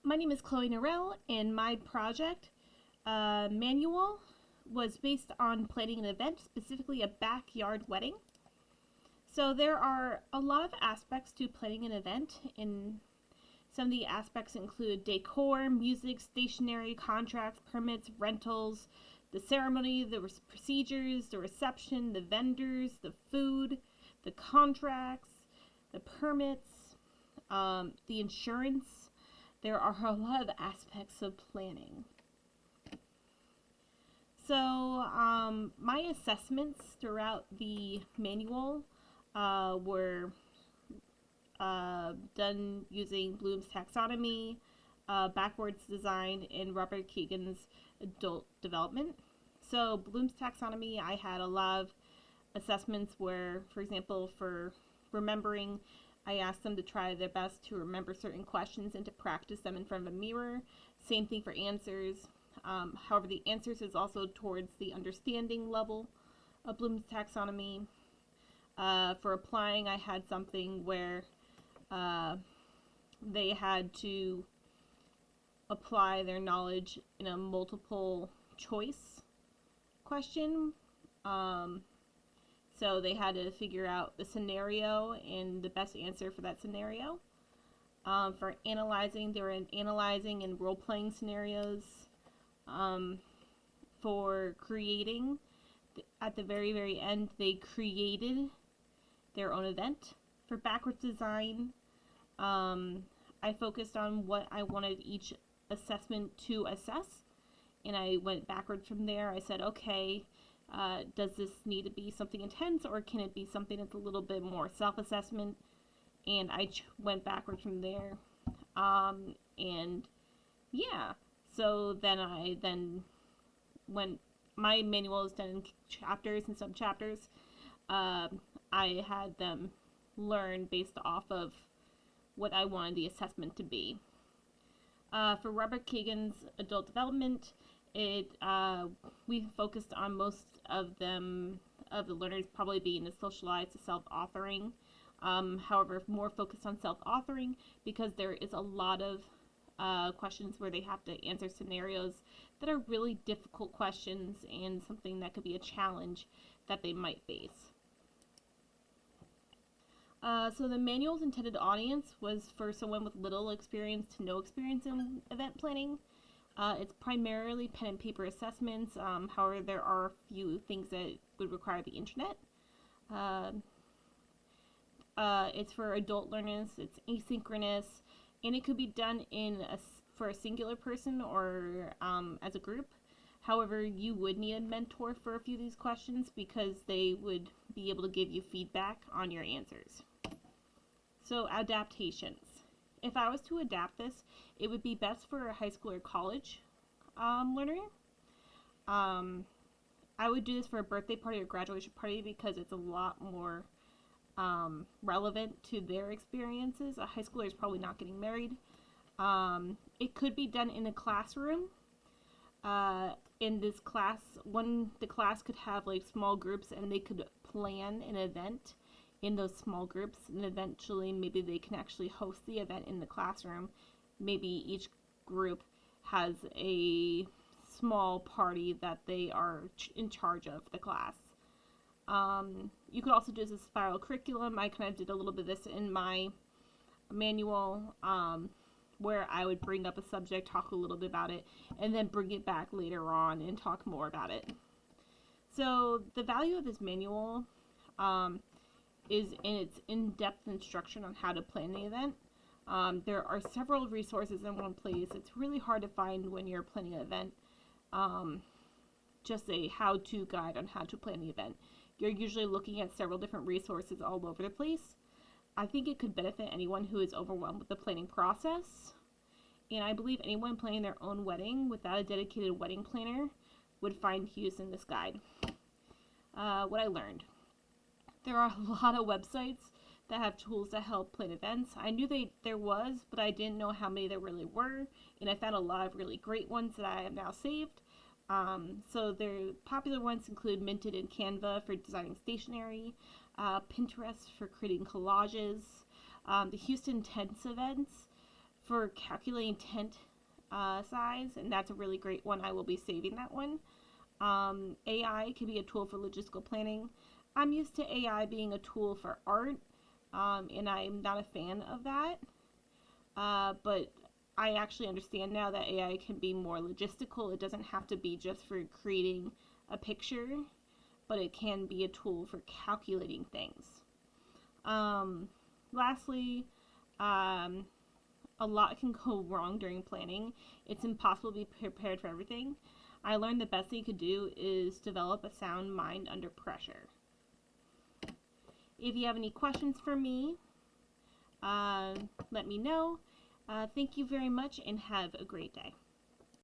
My name is Chloe Norell, and my project manual was based on planning an event, specifically a backyard wedding. So there are a lot of aspects to planning an event, and some of the aspects include decor, music, stationery, contracts, permits, rentals, the ceremony, the procedures, the reception, the vendors, the food, the contracts, the permits, the insurance. There are a lot of aspects of planning. So, my assessments throughout the manual were done using Bloom's taxonomy, backwards design, and Robert Kegan's adult development. So, Bloom's taxonomy, I had a lot of assessments where, for example, for remembering, I asked them to try their best to remember certain questions and to practice them in front of a mirror. Same thing for answers. However, the answers is also towards the understanding level of Bloom's taxonomy. For applying, I had something where they had to apply their knowledge in a multiple choice question. So they had to figure out the scenario and the best answer for that scenario. For analyzing, they were analyzing and role-playing scenarios. For creating, at the very, very end, they created their own event. For backwards design, I focused on what I wanted each assessment to assess, and I went backwards from there. I said, okay, does this need to be something intense, or can it be something that's a little bit more self-assessment? And I went backwards from there. And yeah, so then I when my manual is done in chapters and sub-chapters, I had them learn based off of what I wanted the assessment to be. For Robert Kegan's adult development, we focused on most of the learners probably being socialized to self-authoring. However, more focused on self-authoring because there is a lot of questions where they have to answer scenarios that are really difficult questions and something that could be a challenge that they might face. So the manual's intended audience was for someone with little experience to no experience in event planning. It's primarily pen and paper assessments. However, there are a few things that would require the internet. It's for adult learners. It's asynchronous, and it could be done for a singular person or as a group. However, you would need a mentor for a few of these questions because they would be able to give you feedback on your answers. So, adaptations. If I was to adapt this, it would be best for a high school or college learner. I would do this for a birthday party or graduation party because it's a lot more relevant to their experiences. A high schooler is probably not getting married. It could be done in a classroom. In this class, the class could have like small groups and they could plan an event in those small groups, and eventually maybe they can actually host the event in the classroom. Maybe each group has a small party that they are in charge of the class. You could also do this as a spiral curriculum. I kind of did a little bit of this in my manual, where I would bring up a subject, talk a little bit about it, and then bring it back later on and talk more about it. So the value of this manual is in its in-depth instruction on how to plan the event. There are several resources in one place. It's really hard to find when you're planning an event. Just a how-to guide on how to plan the event. You're usually looking at several different resources all over the place. I think it could benefit anyone who is overwhelmed with the planning process. And I believe anyone planning their own wedding without a dedicated wedding planner would find use in this guide. What I learned. There are a lot of websites that have tools to help plan events. I knew there was, but I didn't know how many there really were. And I found a lot of really great ones that I have now saved. So their popular ones include Minted and Canva for designing stationery, Pinterest for creating collages, the Houston Tents events for calculating tent size, and that's a really great one. I will be saving that one. AI can be a tool for logistical planning. I'm used to AI being a tool for art, and I'm not a fan of that. But I actually understand now that AI can be more logistical. It doesn't have to be just for creating a picture, but it can be a tool for calculating things. Lastly, a lot can go wrong during planning. It's impossible to be prepared for everything. I learned the best thing you could do is develop a sound mind under pressure. If you have any questions for me, let me know. Thank you very much and have a great day.